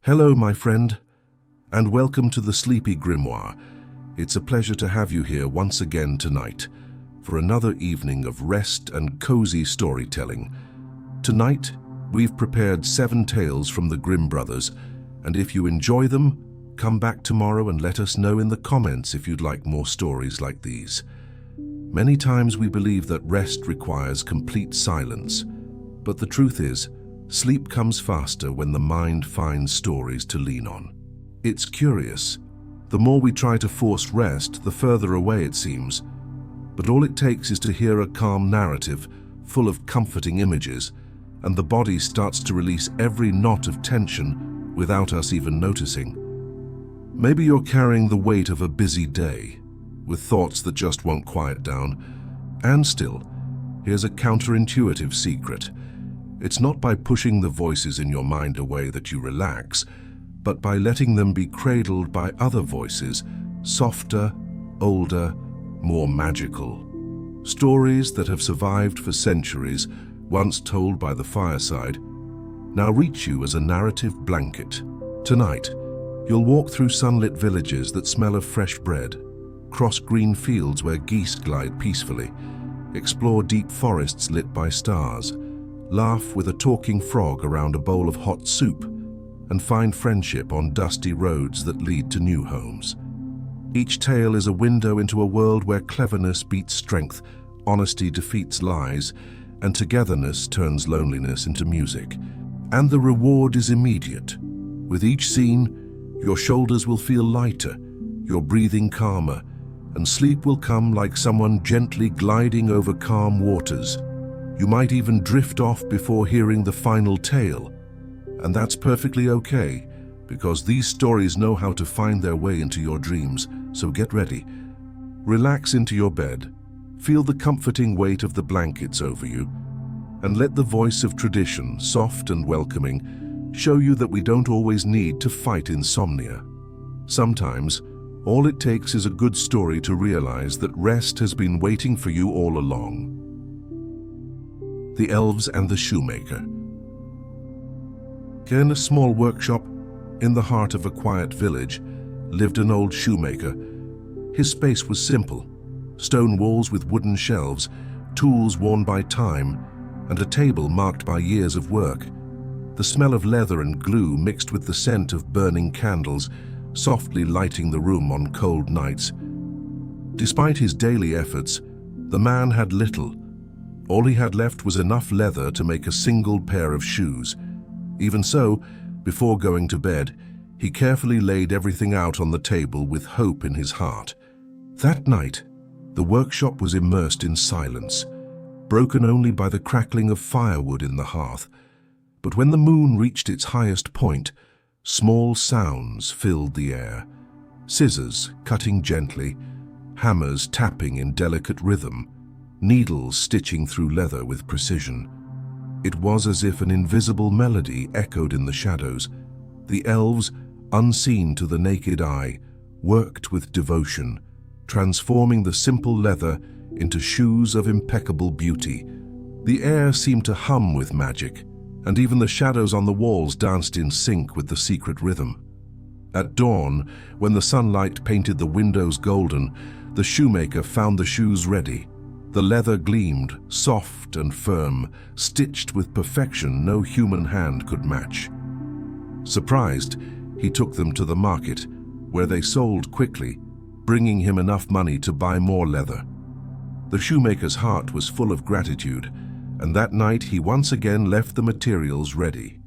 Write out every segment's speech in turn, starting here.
Hello, my friend, and welcome to the Sleepy Grimoire. It's a pleasure to have you here once again tonight for another evening of rest and cozy storytelling. Tonight, we've prepared 7 tales from the Grimm brothers, and if you enjoy them, come back tomorrow and let us know in the comments if you'd like more stories like these. Many times we believe that rest requires complete silence, but the truth is, sleep comes faster when the mind finds stories to lean on. It's curious. The more we try to force rest, the further away it seems. But all it takes is to hear a calm narrative, full of comforting images, and the body starts to release every knot of tension without us even noticing. Maybe you're carrying the weight of a busy day, with thoughts that just won't quiet down. And still, here's a counterintuitive secret. It's not by pushing the voices in your mind away that you relax, but by letting them be cradled by other voices, softer, older, more magical. Stories that have survived for centuries, once told by the fireside, now reach you as a narrative blanket. Tonight, you'll walk through sunlit villages that smell of fresh bread, cross green fields where geese glide peacefully, explore deep forests lit by stars, laugh with a talking frog around a bowl of hot soup, and find friendship on dusty roads that lead to new homes. Each tale is a window into a world where cleverness beats strength, honesty defeats lies, and togetherness turns loneliness into music. And the reward is immediate. With each scene, your shoulders will feel lighter, your breathing calmer, and sleep will come like someone gently gliding over calm waters. You might even drift off before hearing the final tale. And that's perfectly okay, because these stories know how to find their way into your dreams, so get ready. Relax into your bed, feel the comforting weight of the blankets over you, and let the voice of tradition, soft and welcoming, show you that we don't always need to fight insomnia. Sometimes, all it takes is a good story to realize that rest has been waiting for you all along. The Elves and the Shoemaker. In a small workshop, in the heart of a quiet village, lived an old shoemaker. His space was simple: stone walls with wooden shelves, tools worn by time, and a table marked by years of work. The smell of leather and glue mixed with the scent of burning candles, softly lighting the room on cold nights. Despite his daily efforts, the man had little. All he had left was enough leather to make a single pair of shoes. Even so, before going to bed, he carefully laid everything out on the table with hope in his heart. That night, the workshop was immersed in silence, broken only by the crackling of firewood in the hearth. But when the moon reached its highest point, small sounds filled the air. Scissors cutting gently, hammers tapping in delicate rhythm, needles stitching through leather with precision. It was as if an invisible melody echoed in the shadows. The elves, unseen to the naked eye, worked with devotion, transforming the simple leather into shoes of impeccable beauty. The air seemed to hum with magic, and even the shadows on the walls danced in sync with the secret rhythm. At dawn, when the sunlight painted the windows golden, the shoemaker found the shoes ready. The leather gleamed, soft and firm, stitched with perfection no human hand could match. Surprised, he took them to the market, where they sold quickly, bringing him enough money to buy more leather. The shoemaker's heart was full of gratitude, and that night he once again left the materials ready.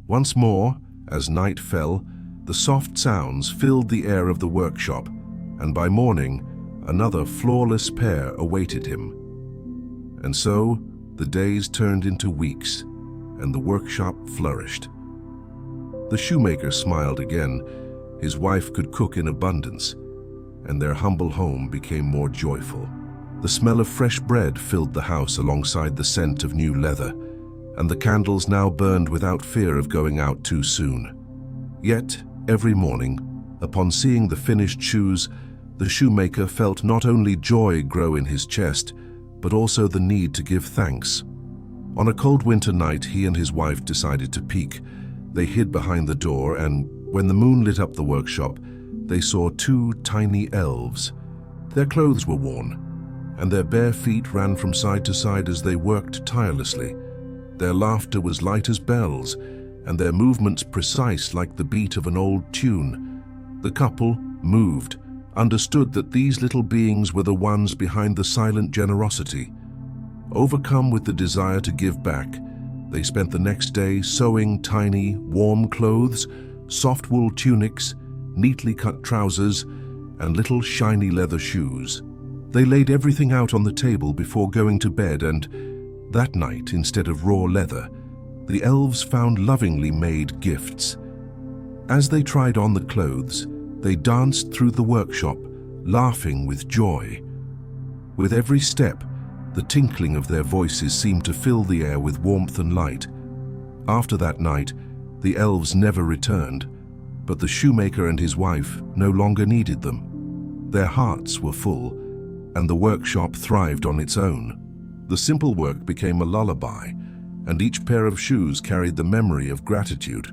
Once more, as night fell, the soft sounds filled the air of the workshop, and by morning, another flawless pair awaited him. And so, the days turned into weeks, and the workshop flourished. The shoemaker smiled again. His wife could cook in abundance, and their humble home became more joyful. The smell of fresh bread filled the house alongside the scent of new leather, and the candles now burned without fear of going out too soon. Yet, every morning, upon seeing the finished shoes, the shoemaker felt not only joy grow in his chest, but also the need to give thanks. On a cold winter night, he and his wife decided to peek. They hid behind the door, and when the moon lit up the workshop, they saw two tiny elves. Their clothes were worn, and their bare feet ran from side to side as they worked tirelessly. Their laughter was light as bells, and their movements precise like the beat of an old tune. The couple, moved, understood that these little beings were the ones behind the silent generosity. Overcome with the desire to give back, they spent the next day sewing tiny, warm clothes, soft wool tunics, neatly cut trousers, and little shiny leather shoes. They laid everything out on the table before going to bed, and that night, instead of raw leather, the elves found lovingly made gifts. As they tried on the clothes, they danced through the workshop, laughing with joy. With every step, the tinkling of their voices seemed to fill the air with warmth and light. After that night, the elves never returned, but the shoemaker and his wife no longer needed them. Their hearts were full, and the workshop thrived on its own. The simple work became a lullaby, and each pair of shoes carried the memory of gratitude.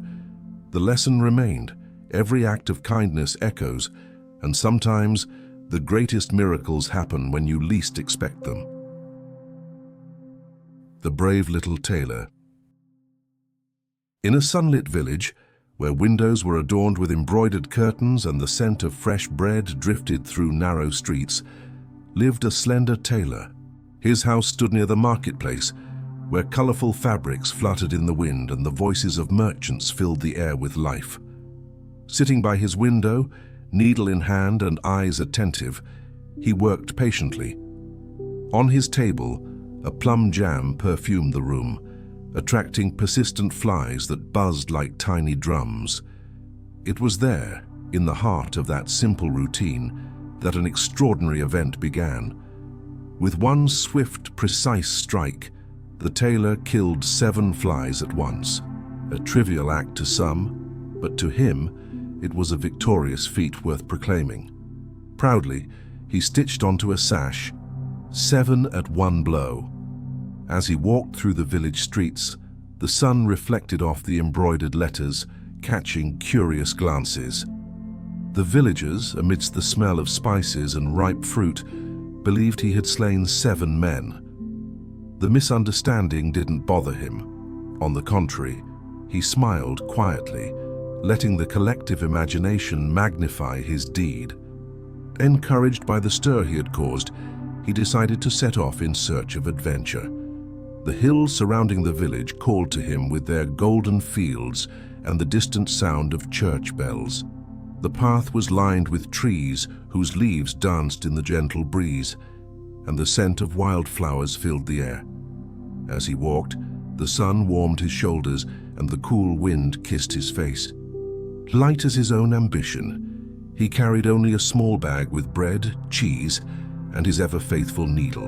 The lesson remained: every act of kindness echoes, and sometimes the greatest miracles happen when you least expect them. The Brave Little Tailor. In a sunlit village, where windows were adorned with embroidered curtains and the scent of fresh bread drifted through narrow streets, lived a slender tailor. His house stood near the marketplace, where colorful fabrics fluttered in the wind and the voices of merchants filled the air with life. Sitting by his window, needle in hand and eyes attentive, he worked patiently. On his table, a plum jam perfumed the room, attracting persistent flies that buzzed like tiny drums. It was there, in the heart of that simple routine, that an extraordinary event began. With one swift, precise strike, the tailor killed 7 flies at once. A trivial act to some, but to him, it was a victorious feat worth proclaiming. Proudly, he stitched onto a sash, 7 at one blow. As he walked through the village streets, the sun reflected off the embroidered letters, catching curious glances. The villagers, amidst the smell of spices and ripe fruit, believed he had slain 7 men. The misunderstanding didn't bother him. On the contrary, he smiled quietly, letting the collective imagination magnify his deed. Encouraged by the stir he had caused, he decided to set off in search of adventure. The hills surrounding the village called to him with their golden fields and the distant sound of church bells. The path was lined with trees whose leaves danced in the gentle breeze, and the scent of wildflowers filled the air. As he walked, the sun warmed his shoulders and the cool wind kissed his face. Light as his own ambition, he carried only a small bag with bread, cheese, and his ever-faithful needle.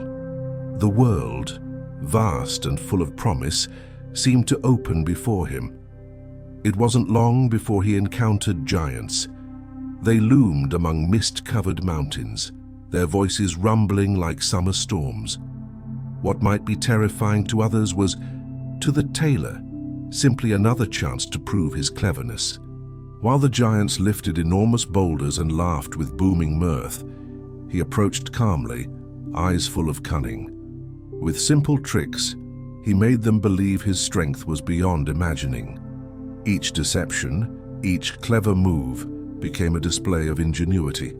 The world, vast and full of promise, seemed to open before him. It wasn't long before he encountered giants. They loomed among mist-covered mountains, their voices rumbling like summer storms. What might be terrifying to others was, to the tailor, simply another chance to prove his cleverness. While the giants lifted enormous boulders and laughed with booming mirth, he approached calmly, eyes full of cunning. With simple tricks, he made them believe his strength was beyond imagining. Each deception, each clever move, became a display of ingenuity,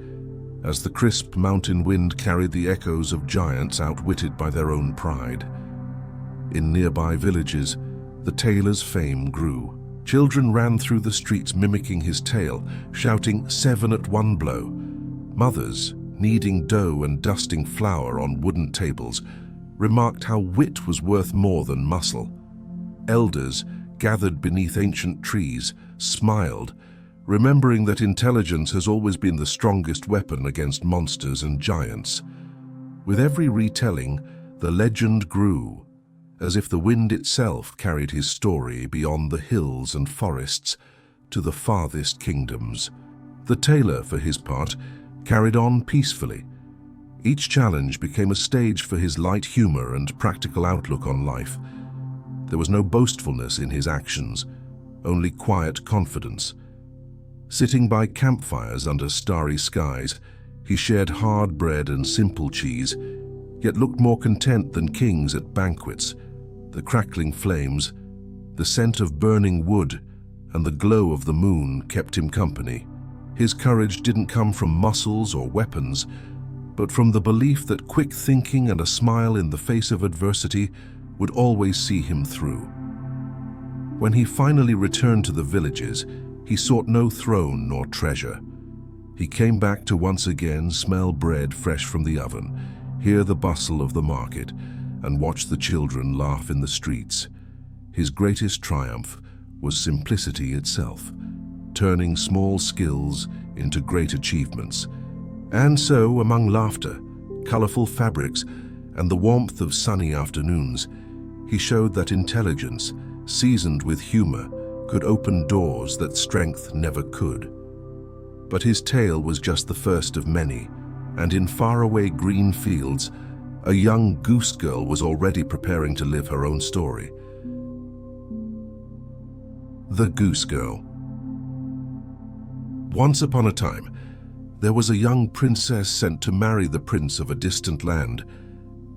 as the crisp mountain wind carried the echoes of giants outwitted by their own pride. In nearby villages, the tailor's fame grew. Children ran through the streets mimicking his tale, shouting 7 at one blow. Mothers, kneading dough and dusting flour on wooden tables, remarked how wit was worth more than muscle. Elders, gathered beneath ancient trees, smiled, remembering that intelligence has always been the strongest weapon against monsters and giants. With every retelling, the legend grew, as if the wind itself carried his story beyond the hills and forests to the farthest kingdoms. The tailor, for his part, carried on peacefully. Each challenge became a stage for his light humor and practical outlook on life. There was no boastfulness in his actions, only quiet confidence. Sitting by campfires under starry skies, he shared hard bread and simple cheese, yet looked more content than kings at banquets. The crackling flames, the scent of burning wood, and the glow of the moon kept him company. His courage didn't come from muscles or weapons, but from the belief that quick thinking and a smile in the face of adversity would always see him through. When he finally returned to the villages, he sought no throne nor treasure. He came back to once again smell bread fresh from the oven, hear the bustle of the market, and watch the children laugh in the streets. His greatest triumph was simplicity itself, turning small skills into great achievements. And so, among laughter, colorful fabrics, and the warmth of sunny afternoons, he showed that intelligence, seasoned with humor, could open doors that strength never could. But his tale was just the first of many, and in faraway green fields, a young goose girl was already preparing to live her own story. The Goose Girl. Once upon a time, there was a young princess sent to marry the prince of a distant land.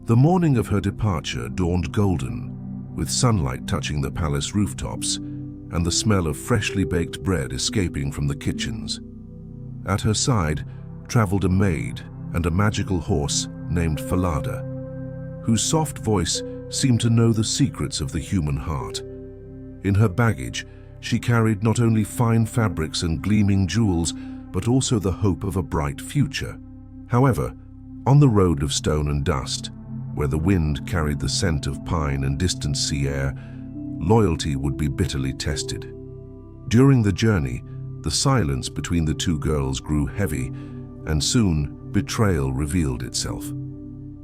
The morning of her departure dawned golden, with sunlight touching the palace rooftops and the smell of freshly baked bread escaping from the kitchens. At her side traveled a maid and a magical horse named Falada, whose soft voice seemed to know the secrets of the human heart. In her baggage, she carried not only fine fabrics and gleaming jewels, but also the hope of a bright future. However, on the road of stone and dust, where the wind carried the scent of pine and distant sea air, loyalty would be bitterly tested. During the journey, the silence between the two girls grew heavy, and soon betrayal revealed itself.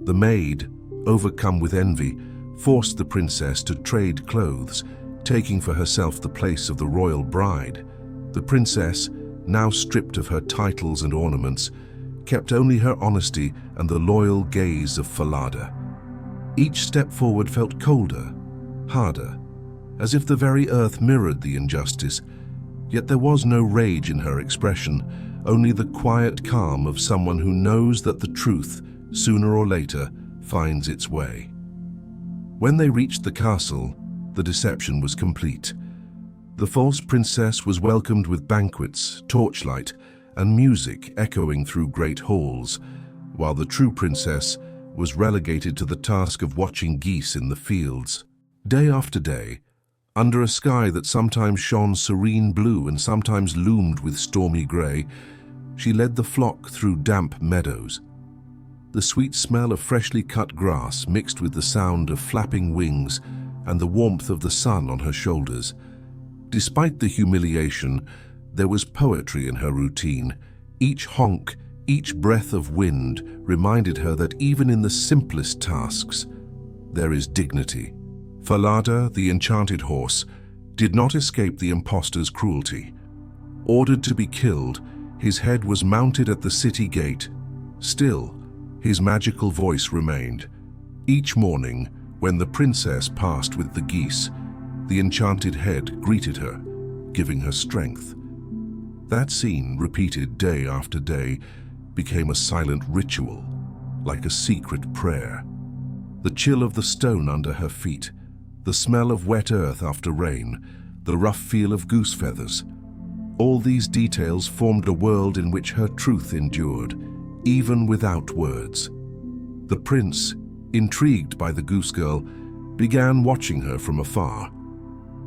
The maid, overcome with envy, forced the princess to trade clothes, taking for herself the place of the royal bride. The princess, now stripped of her titles and ornaments, kept only her honesty and the loyal gaze of Falada. Each step forward felt colder, harder, as if the very earth mirrored the injustice, yet there was no rage in her expression, only the quiet calm of someone who knows that the truth, sooner or later, finds its way. When they reached the castle, the deception was complete. The false princess was welcomed with banquets, torchlight, and music echoing through great halls, while the true princess was relegated to the task of watching geese in the fields. Day after day, under a sky that sometimes shone serene blue and sometimes loomed with stormy grey, she led the flock through damp meadows. The sweet smell of freshly cut grass mixed with the sound of flapping wings and the warmth of the sun on her shoulders. Despite the humiliation, there was poetry in her routine. Each honk, each breath of wind reminded her that even in the simplest tasks, there is dignity. Falada, the enchanted horse, did not escape the impostor's cruelty. Ordered to be killed, his head was mounted at the city gate. Still, his magical voice remained. Each morning, when the princess passed with the geese, the enchanted head greeted her, giving her strength. That scene, repeated day after day, became a silent ritual, like a secret prayer. The chill of the stone under her feet, the smell of wet earth after rain, the rough feel of goose feathers, all these details formed a world in which her truth endured, even without words. The prince, intrigued by the goose girl, began watching her from afar.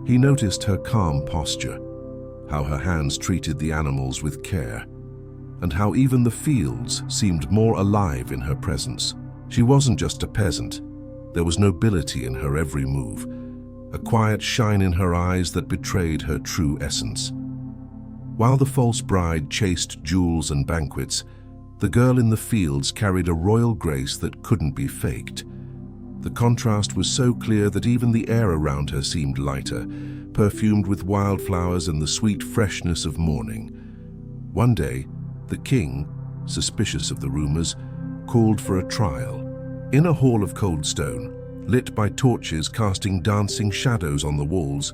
He noticed her calm posture, how her hands treated the animals with care, and how even the fields seemed more alive in her presence. She wasn't just a peasant. There was nobility in her every move, a quiet shine in her eyes that betrayed her true essence. While the false bride chased jewels and banquets, the girl in the fields carried a royal grace that couldn't be faked. The contrast was so clear that even the air around her seemed lighter, perfumed with wildflowers and the sweet freshness of morning. One day, the king, suspicious of the rumors, called for a trial. In a hall of cold stone, lit by torches casting dancing shadows on the walls,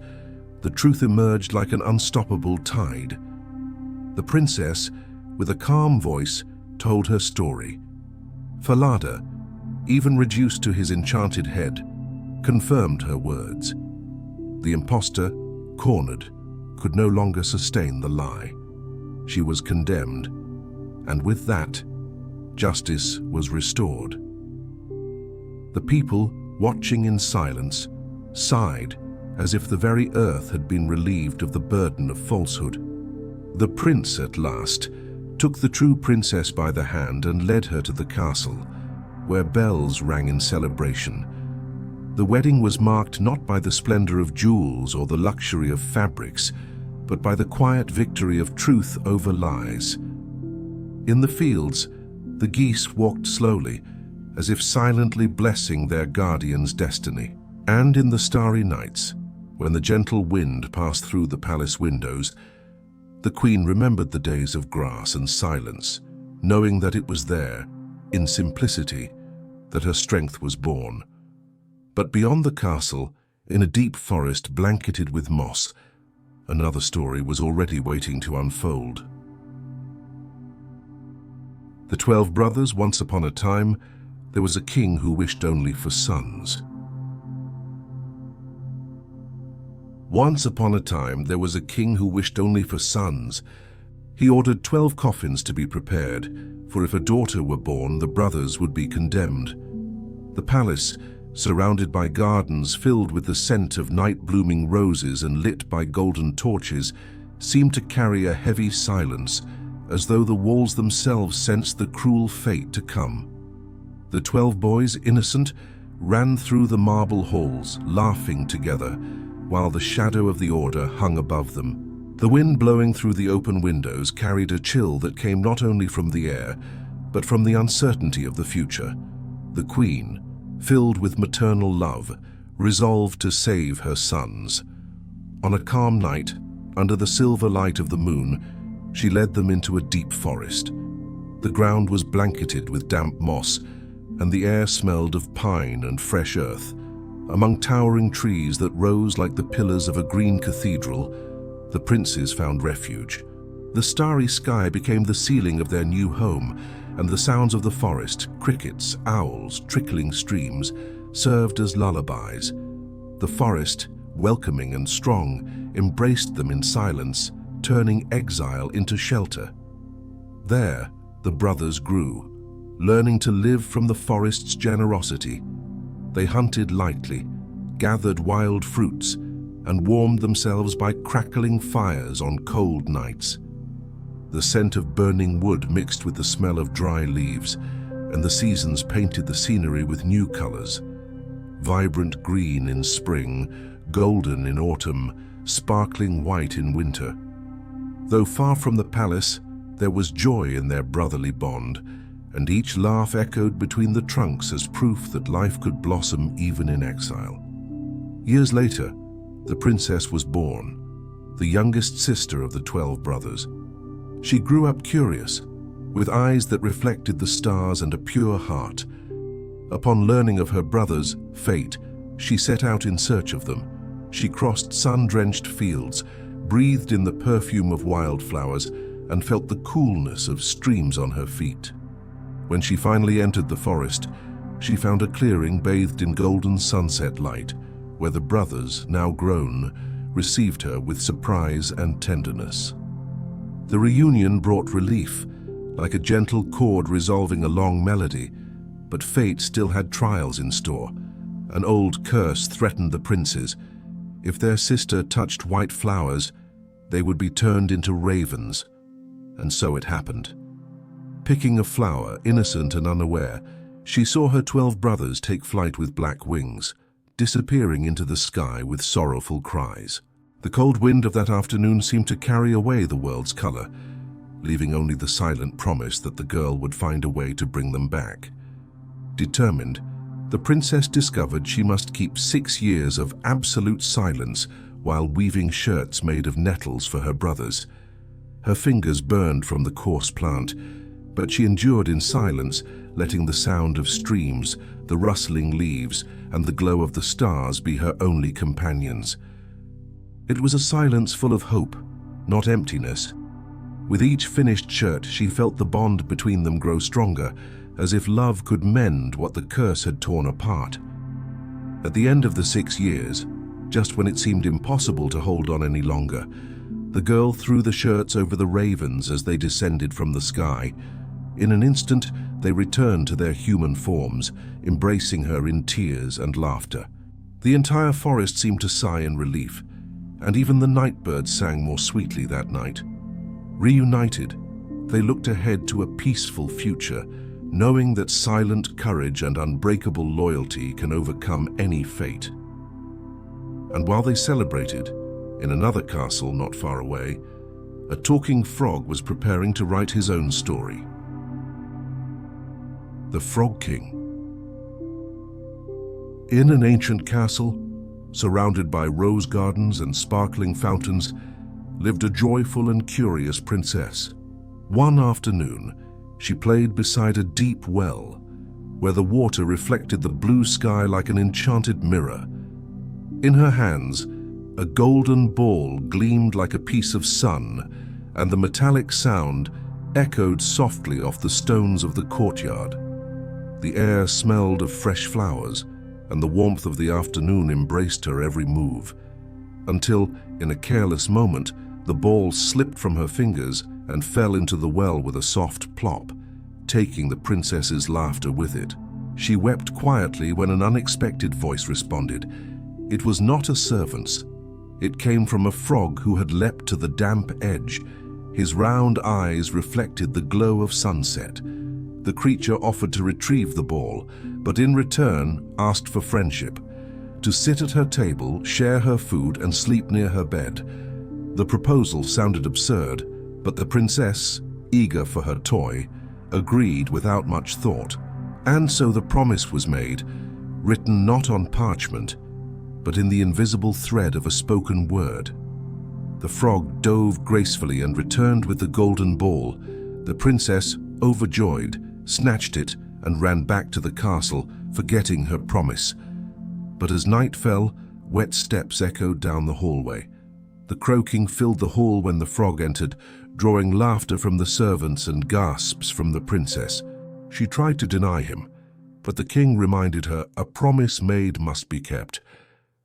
the truth emerged like an unstoppable tide. The princess, with a calm voice, told her story. Falada, even reduced to his enchanted head, confirmed her words. The impostor, cornered, could no longer sustain the lie. She was condemned, and with that, justice was restored. The people, watching in silence, sighed as if the very earth had been relieved of the burden of falsehood. The prince, at last, took the true princess by the hand and led her to the castle, where bells rang in celebration. The wedding was marked not by the splendor of jewels or the luxury of fabrics, but by the quiet victory of truth over lies. In the fields, the geese walked slowly, as if silently blessing their guardian's destiny. And in the starry nights, when the gentle wind passed through the palace windows, the queen remembered the days of grass and silence, knowing that it was there, in simplicity, that her strength was born. But beyond the castle, in a deep forest blanketed with moss, another story was already waiting to unfold. The 12 brothers. Once upon a time, there was a king who wished only for sons. Once upon a time, there was a king who wished only for sons. He ordered 12 coffins to be prepared, for if a daughter were born, the brothers would be condemned. The palace, surrounded by gardens filled with the scent of night-blooming roses and lit by golden torches, seemed to carry a heavy silence, as though the walls themselves sensed the cruel fate to come. The 12 boys, innocent, ran through the marble halls, laughing together, while the shadow of the order hung above them. The wind blowing through the open windows carried a chill that came not only from the air, but from the uncertainty of the future. The queen, filled with maternal love, resolved to save her sons. On a calm night, under the silver light of the moon, she led them into a deep forest. The ground was blanketed with damp moss, and the air smelled of pine and fresh earth. Among towering trees that rose like the pillars of a green cathedral, the princes found refuge. The starry sky became the ceiling of their new home, and the sounds of the forest, crickets, owls, trickling streams, served as lullabies. The forest, welcoming and strong, embraced them in silence, turning exile into shelter. There, the brothers grew, learning to live from the forest's generosity. They hunted lightly, gathered wild fruits, and warmed themselves by crackling fires on cold nights. The scent of burning wood mixed with the smell of dry leaves, and the seasons painted the scenery with new colors. Vibrant green in spring, golden in autumn, sparkling white in winter. Though far from the palace, there was joy in their brotherly bond, and each laugh echoed between the trunks as proof that life could blossom even in exile. Years later, the princess was born, the youngest sister of the 12 brothers. She grew up curious, with eyes that reflected the stars and a pure heart. Upon learning of her brother's fate, she set out in search of them. She crossed sun-drenched fields, breathed in the perfume of wildflowers, and felt the coolness of streams on her feet. When she finally entered the forest, she found a clearing bathed in golden sunset light, where the brothers, now grown, received her with surprise and tenderness. The reunion brought relief, like a gentle chord resolving a long melody, but fate still had trials in store. An old curse threatened the princes. If their sister touched white flowers, they would be turned into ravens. And so it happened. Picking a flower, innocent and unaware, she saw her 12 brothers take flight with black wings, disappearing into the sky with sorrowful cries. The cold wind of that afternoon seemed to carry away the world's color, leaving only the silent promise that the girl would find a way to bring them back. Determined, the princess discovered she must keep 6 years of absolute silence while weaving shirts made of nettles for her brothers. Her fingers burned from the coarse plant, but she endured in silence, letting the sound of streams, the rustling leaves, and the glow of the stars be her only companions. It was a silence full of hope, not emptiness. With each finished shirt, she felt the bond between them grow stronger, as if love could mend what the curse had torn apart. At the end of the 6 years, just when it seemed impossible to hold on any longer, the girl threw the shirts over the ravens as they descended from the sky. In an instant, they returned to their human forms, embracing her in tears and laughter. The entire forest seemed to sigh in relief, and even the night birds sang more sweetly that night. Reunited, they looked ahead to a peaceful future, knowing that silent courage and unbreakable loyalty can overcome any fate. And while they celebrated, in another castle not far away, a talking frog was preparing to write his own story. The Frog King. In an ancient castle, surrounded by rose gardens and sparkling fountains, lived a joyful and curious princess. One afternoon, she played beside a deep well, where the water reflected the blue sky like an enchanted mirror. In her hands, a golden ball gleamed like a piece of sun, and the metallic sound echoed softly off the stones of the courtyard. The air smelled of fresh flowers, and the warmth of the afternoon embraced her every move, until, in a careless moment, the ball slipped from her fingers and fell into the well with a soft plop, taking the princess's laughter with it. She wept quietly when an unexpected voice responded. It was not a servant's. It came from a frog who had leapt to the damp edge. His round eyes reflected the glow of sunset. The creature offered to retrieve the ball, but in return asked for friendship, to sit at her table, share her food, and sleep near her bed. The proposal sounded absurd, but the princess, eager for her toy, agreed without much thought. And so the promise was made, written not on parchment, but in the invisible thread of a spoken word. The frog dove gracefully and returned with the golden ball. The princess, overjoyed, snatched it and ran back to the castle, forgetting her promise. But as night fell, wet steps echoed down the hallway. The croaking filled the hall when the frog entered, drawing laughter from the servants and gasps from the princess. She tried to deny him, but the king reminded her a promise made must be kept.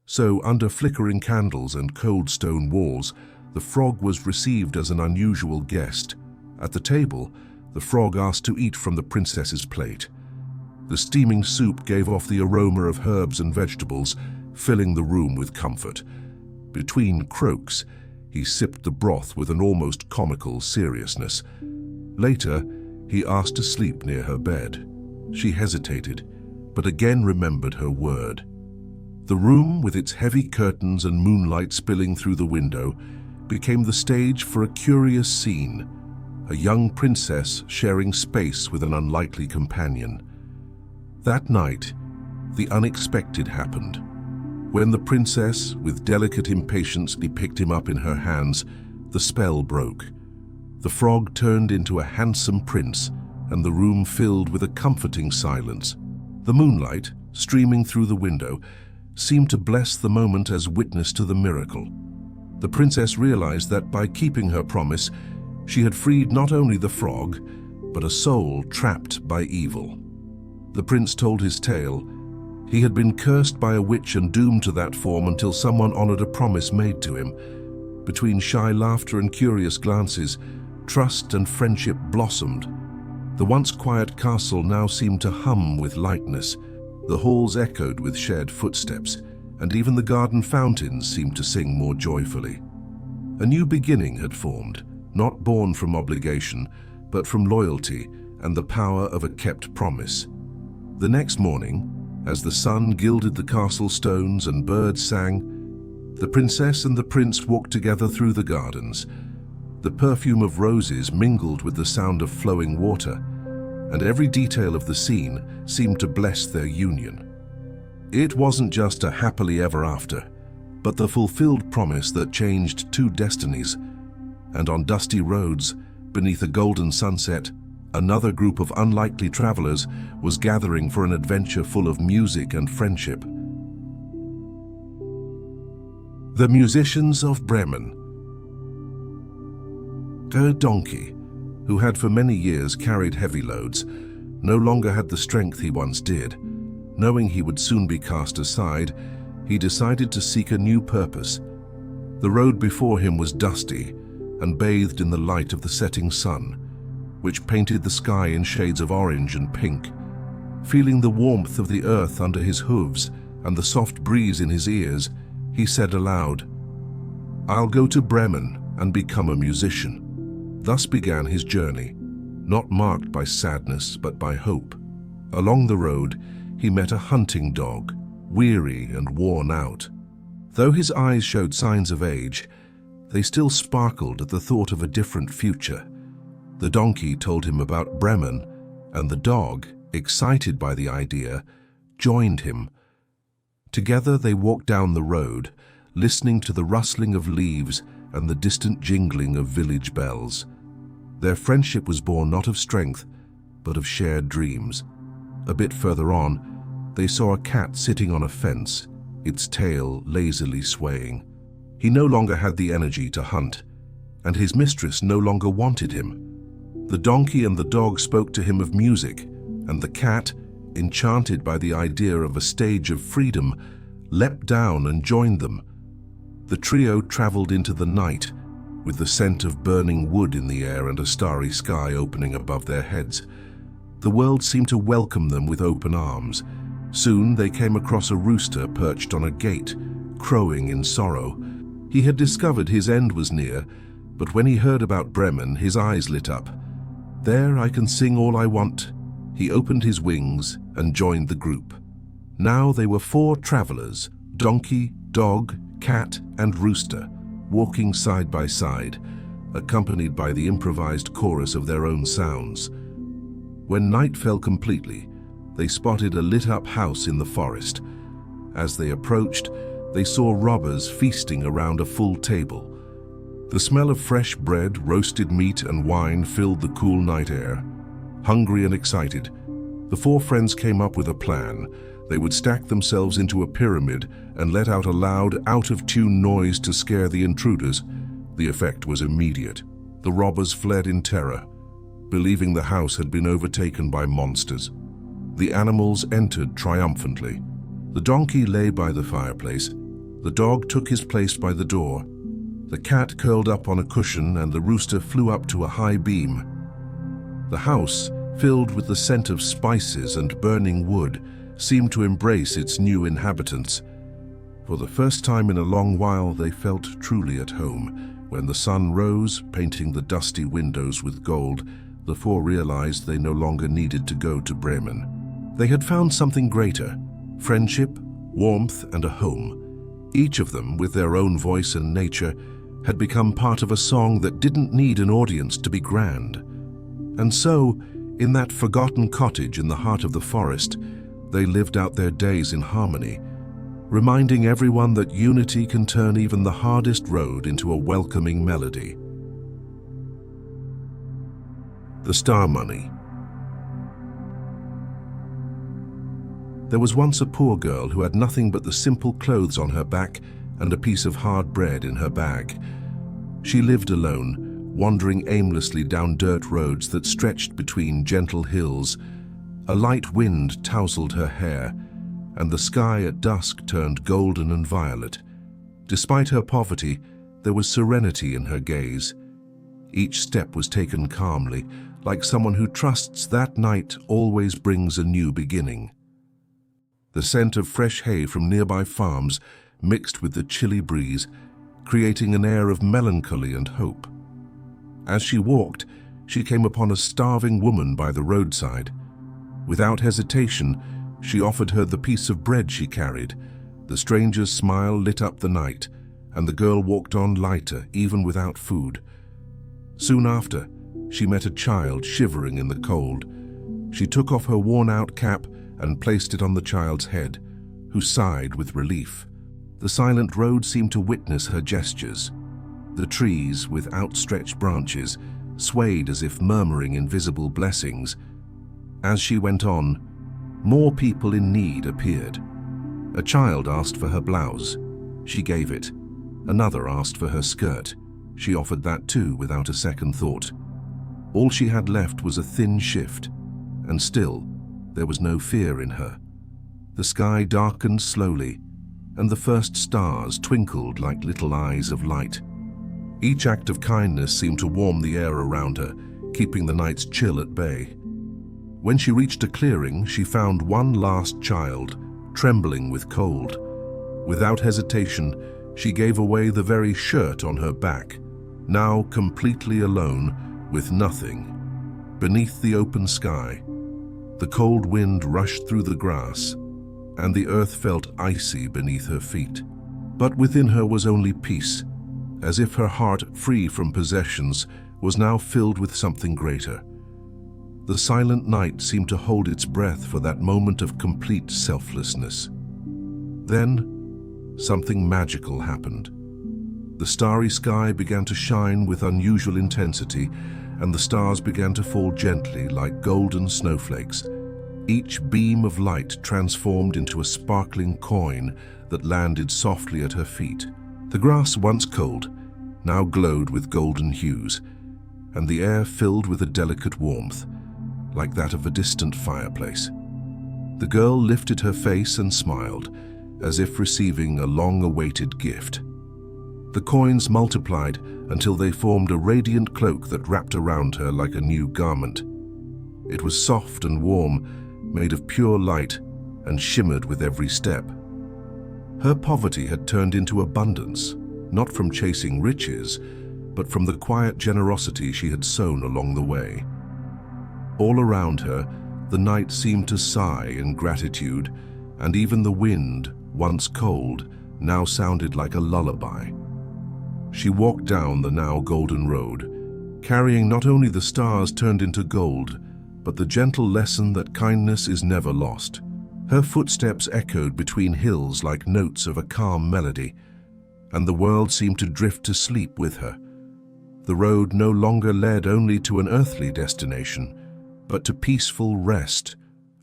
So, under flickering candles and cold stone walls, the frog was received as an unusual guest. At the table, the frog asked to eat from the princess's plate. The steaming soup gave off the aroma of herbs and vegetables, filling the room with comfort. Between croaks, he sipped the broth with an almost comical seriousness. Later, he asked to sleep near her bed. She hesitated, but again remembered her word. The room, with its heavy curtains and moonlight spilling through the window, became the stage for a curious scene, a young princess sharing space with an unlikely companion. That night, the unexpected happened. When the princess, with delicate impatience, picked him up in her hands, the spell broke. The frog turned into a handsome prince, and the room filled with a comforting silence. The moonlight, streaming through the window, seemed to bless the moment as witness to the miracle. The princess realized that by keeping her promise, she had freed not only the frog, but a soul trapped by evil. The prince told his tale. He had been cursed by a witch and doomed to that form until someone honored a promise made to him. Between shy laughter and curious glances, trust and friendship blossomed. The once quiet castle now seemed to hum with lightness. The halls echoed with shared footsteps, and even the garden fountains seemed to sing more joyfully. A new beginning had formed, not born from obligation, but from loyalty and the power of a kept promise. The next morning, as the sun gilded the castle stones and birds sang, the princess and the prince walked together through the gardens. The perfume of roses mingled with the sound of flowing water, and every detail of the scene seemed to bless their union. It wasn't just a happily ever after, but the fulfilled promise that changed two destinies. And on dusty roads, beneath a golden sunset, another group of unlikely travelers was gathering for an adventure full of music and friendship. The Musicians of Bremen. Her donkey, who had for many years carried heavy loads, no longer had the strength he once did. Knowing he would soon be cast aside, he decided to seek a new purpose. The road before him was dusty and bathed in the light of the setting sun, which painted the sky in shades of orange and pink. Feeling the warmth of the earth under his hooves and the soft breeze in his ears, he said aloud, "I'll go to Bremen and become a musician." Thus began his journey, not marked by sadness but by hope. Along the road, he met a hunting dog, weary and worn out. Though his eyes showed signs of age, they still sparkled at the thought of a different future. The donkey told him about Bremen, and the dog, excited by the idea, joined him. Together they walked down the road, listening to the rustling of leaves and the distant jingling of village bells. Their friendship was born not of strength, but of shared dreams. A bit further on, they saw a cat sitting on a fence, its tail lazily swaying. He no longer had the energy to hunt, and his mistress no longer wanted him. The donkey and the dog spoke to him of music, and the cat, enchanted by the idea of a stage of freedom, leapt down and joined them. The trio traveled into the night, with the scent of burning wood in the air and a starry sky opening above their heads. The world seemed to welcome them with open arms. Soon they came across a rooster perched on a gate, crowing in sorrow. He had discovered his end was near, but when he heard about Bremen, his eyes lit up. "There I can sing all I want." He opened his wings and joined the group. Now they were 4 travelers, donkey, dog, cat, and rooster, walking side by side, accompanied by the improvised chorus of their own sounds. When night fell completely, they spotted a lit-up house in the forest. As they approached, they saw robbers feasting around a full table. The smell of fresh bread, roasted meat, and wine filled the cool night air. Hungry and excited, the 4 friends came up with a plan. They would stack themselves into a pyramid and let out a loud, out-of-tune noise to scare the intruders. The effect was immediate. The robbers fled in terror, believing the house had been overtaken by monsters. The animals entered triumphantly. The donkey lay by the fireplace. The dog took his place by the door. The cat curled up on a cushion, and the rooster flew up to a high beam. The house, filled with the scent of spices and burning wood, seemed to embrace its new inhabitants. For the first time in a long while, they felt truly at home. When the sun rose, painting the dusty windows with gold, the 4 realized they no longer needed to go to Bremen. They had found something greater: friendship, warmth, and a home. Each of them, with their own voice and nature, had become part of a song that didn't need an audience to be grand. And so, in that forgotten cottage in the heart of the forest, they lived out their days in harmony, reminding everyone that unity can turn even the hardest road into a welcoming melody. The Star Money. There was once a poor girl who had nothing but the simple clothes on her back and a piece of hard bread in her bag. She lived alone, wandering aimlessly down dirt roads that stretched between gentle hills. A light wind tousled her hair, and the sky at dusk turned golden and violet. Despite her poverty, there was serenity in her gaze. Each step was taken calmly, like someone who trusts that night always brings a new beginning. The scent of fresh hay from nearby farms mixed with the chilly breeze, creating an air of melancholy and hope. As she walked, she came upon a starving woman by the roadside. Without hesitation, she offered her the piece of bread she carried. The stranger's smile lit up the night, and the girl walked on lighter, even without food. Soon after, she met a child shivering in the cold. She took off her worn-out cap and placed it on the child's head, who sighed with relief. The silent road seemed to witness her gestures. The trees, with outstretched branches, swayed as if murmuring invisible blessings. As she went on, more people in need appeared. A child asked for her blouse. She gave it. Another asked for her skirt. She offered that too without a second thought. All she had left was a thin shift, and still there was no fear in her. The sky darkened slowly, and the first stars twinkled like little eyes of light. Each act of kindness seemed to warm the air around her, keeping the night's chill at bay. When she reached a clearing, she found one last child, trembling with cold. Without hesitation, she gave away the very shirt on her back, now completely alone with nothing. Beneath the open sky, the cold wind rushed through the grass, and the earth felt icy beneath her feet. But within her was only peace, as if her heart, free from possessions, was now filled with something greater. The silent night seemed to hold its breath for that moment of complete selflessness. Then, something magical happened. The starry sky began to shine with unusual intensity, and the stars began to fall gently like golden snowflakes. Each beam of light transformed into a sparkling coin that landed softly at her feet. The grass, once cold, now glowed with golden hues, and the air filled with a delicate warmth, like that of a distant fireplace. The girl lifted her face and smiled, as if receiving a long-awaited gift. The coins multiplied until they formed a radiant cloak that wrapped around her like a new garment. It was soft and warm, made of pure light, and shimmered with every step. Her poverty had turned into abundance, not from chasing riches, but from the quiet generosity she had sown along the way. All around her, the night seemed to sigh in gratitude, and even the wind, once cold, now sounded like a lullaby. She walked down the now golden road, carrying not only the stars turned into gold, but the gentle lesson that kindness is never lost. Her footsteps echoed between hills like notes of a calm melody, and the world seemed to drift to sleep with her. The road no longer led only to an earthly destination, but to peaceful rest,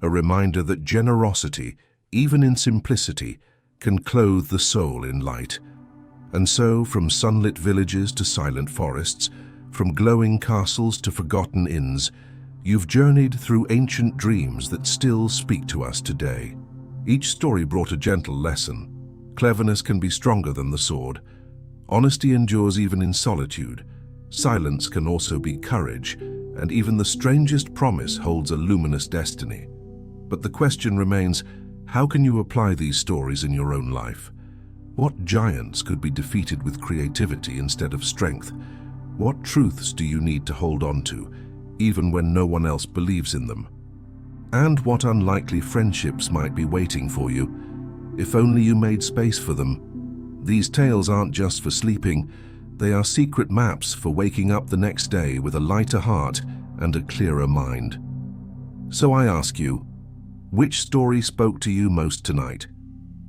a reminder that generosity, even in simplicity, can clothe the soul in light. And so, from sunlit villages to silent forests, from glowing castles to forgotten inns, you've journeyed through ancient dreams that still speak to us today. Each story brought a gentle lesson. Cleverness can be stronger than the sword. Honesty endures even in solitude. Silence can also be courage, and even the strangest promise holds a luminous destiny. But the question remains, how can you apply these stories in your own life? What giants could be defeated with creativity instead of strength? What truths do you need to hold on to, even when no one else believes in them? And what unlikely friendships might be waiting for you, if only you made space for them? These tales aren't just for sleeping, they are secret maps for waking up the next day with a lighter heart and a clearer mind. So I ask you, which story spoke to you most tonight?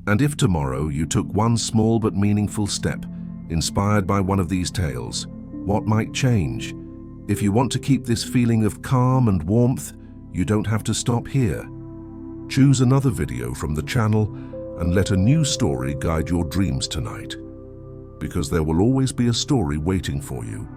And if tomorrow you took one small but meaningful step, inspired by one of these tales, what might change? If you want to keep this feeling of calm and warmth, you don't have to stop here. Choose another video from the channel and let a new story guide your dreams tonight, because there will always be a story waiting for you.